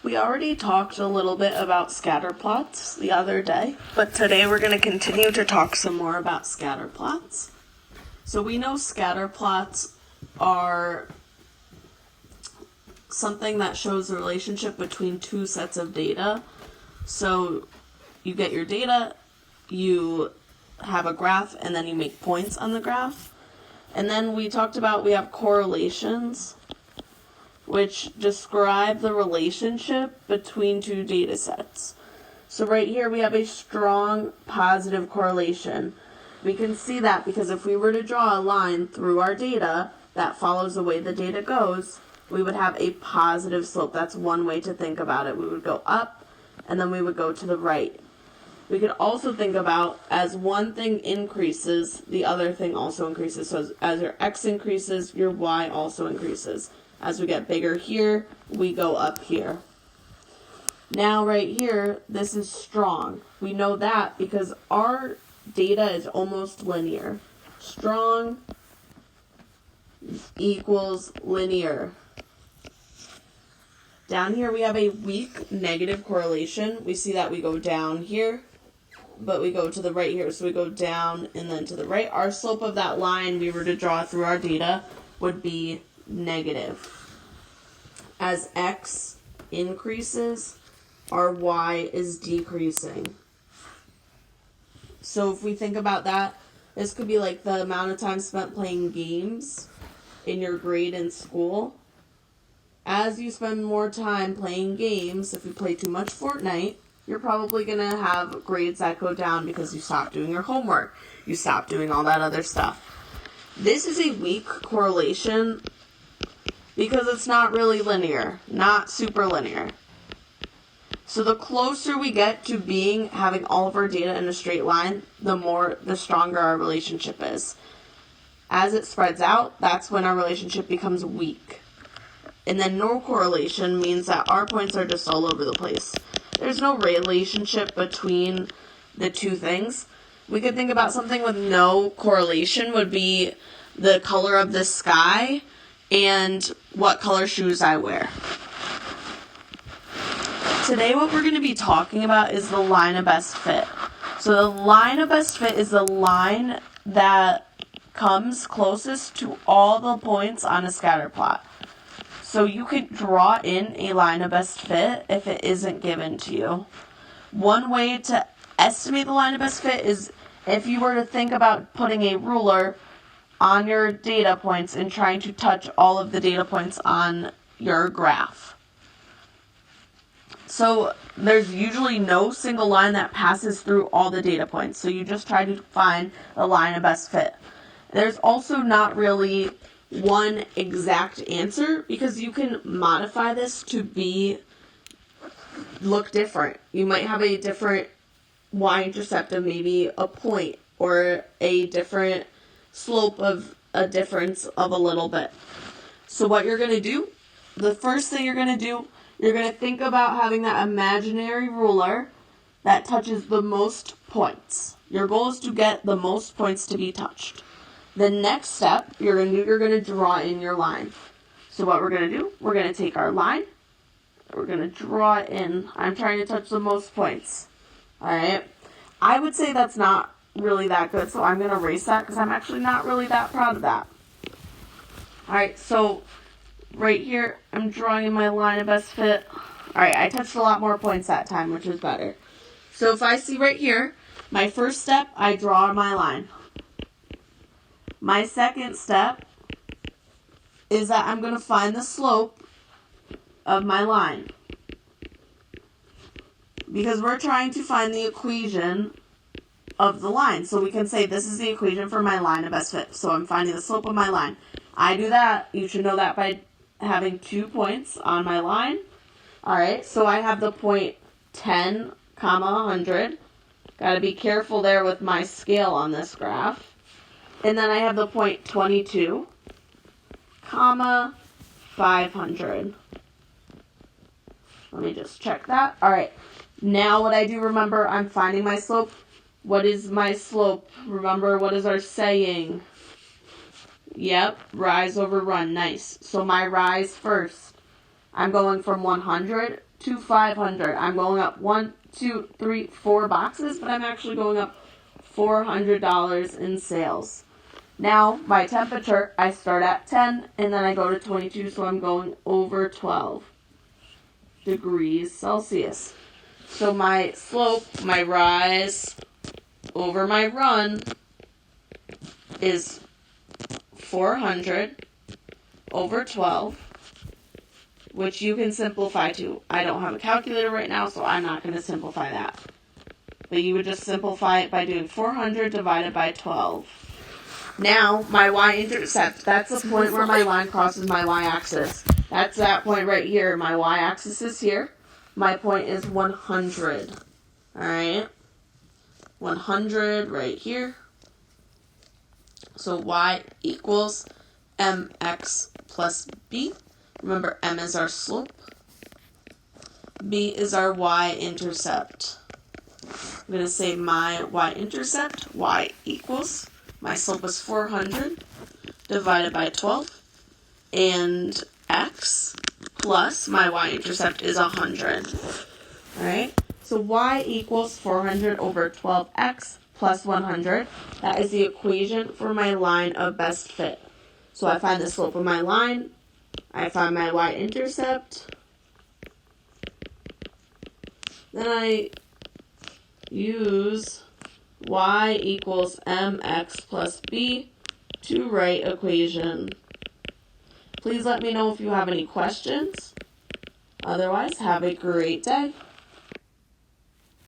We already talked a little bit about scatter plots the other day, but today we're going to continue to talk some more about scatter plots. So we know scatter plots are something that shows the relationship between two sets of data. So you get your data, you have a graph, and then you make points on the graph. And then we talked about we have correlations, which describe the relationship between two data sets. So right here we have a strong positive correlation. We can see that because if we were to draw a line through our data that follows the way the data goes, we would have a positive slope. That's one way to think about it. We would go up and then we would go to the right. We could also think about as one thing increases, the other thing also increases. So as your x increases, your y also increases. As we get bigger here, we go up here. Now right here, this is strong. We know that because our data is almost linear. Strong equals linear. Down here we have a weak negative correlation. We see that we go down here, but we go to the right here. So we go down and then to the right. Our slope of that line we were to draw through our data would be negative. As x increases, our y is decreasing. So if we think about that, this could be like the amount of time spent playing games in your grade in school. As you spend more time playing games, if you play too much Fortnite, you're probably going to have grades that go down because you stop doing your homework. You stop doing all that other stuff. This is a weak correlation because it's not really linear, not super linear. So the closer we get to having all of our data in a straight line, the stronger our relationship is. As it spreads out, that's when our relationship becomes weak. And then no correlation means that our points are just all over the place. There's no relationship between the two things. We could think about something with no correlation would be the color of the sky and what color shoes I wear. Today what we're going to be talking about is the line of best fit. So the line of best fit is the line that comes closest to all the points on a scatter plot. So you could draw in a line of best fit if it isn't given to you. One way to estimate the line of best fit is if you were to think about putting a ruler on your data points and trying to touch all of the data points on your graph. So there's usually no single line that passes through all the data points. So you just try to find the line of best fit. There's also not really one exact answer because you can modify this to look different. You might have a different y-intercept of maybe a point or a different slope of a difference of a little bit. So what you're going to do, the first thing you're going to do, you're going to think about having that imaginary ruler that touches the most points. Your goal is to get the most points to be touched. The next step you're going to draw in your line. So what we're going to do, we're going to take our line, we're going to draw it in. I'm trying to touch the most points. Alright? I would say that's not really that good, so I'm going to erase that because I'm actually not really that proud of that. Alright, so right here, I'm drawing in my line of best fit. Alright, I touched a lot more points that time, which is better. So if I see right here, my first step, I draw my line. My second step is that I'm going to find the slope of my line. Because we're trying to find the equation of the line. So we can say this is the equation for my line of best fit. So I'm finding the slope of my line. I do that. You should know that by having 2 points on my line. Alright, so I have the point 10, 100. Got to be careful there with my scale on this graph. And then I have the point 22, 500. Let me just check that. Alright, now what I do, remember, I'm finding my slope. What is my slope? Remember, what is our saying? Yep, rise over run. Nice. So my rise first, I'm going from 100 to 500. I'm going up 1, 2, 3, 4 boxes, but I'm actually going up $400 in sales. Now, my temperature, I start at 10, and then I go to 22, so I'm going over 12 degrees Celsius. So my slope, my rise over my run is 400 over 12, which you can simplify to. I don't have a calculator right now, so I'm not going to simplify that. But you would just simplify it by doing 400 divided by 12. Now, my y-intercept, that's the point where my line crosses my y-axis. That's that point right here. My y-axis is here. My point is 100. Alright? 100 right here. So y equals mx plus b. Remember, m is our slope. B is our y-intercept. I'm going to say my y-intercept, y equals, my slope was 400 divided by 12, and x plus my y-intercept is 100. Alright, so y equals 400 over 12x plus 100. That is the equation for my line of best fit. So I find the slope of my line, I find my y-intercept, then I use y equals mx plus b to write equation. Please let me know if you have any questions. Otherwise, have a great day.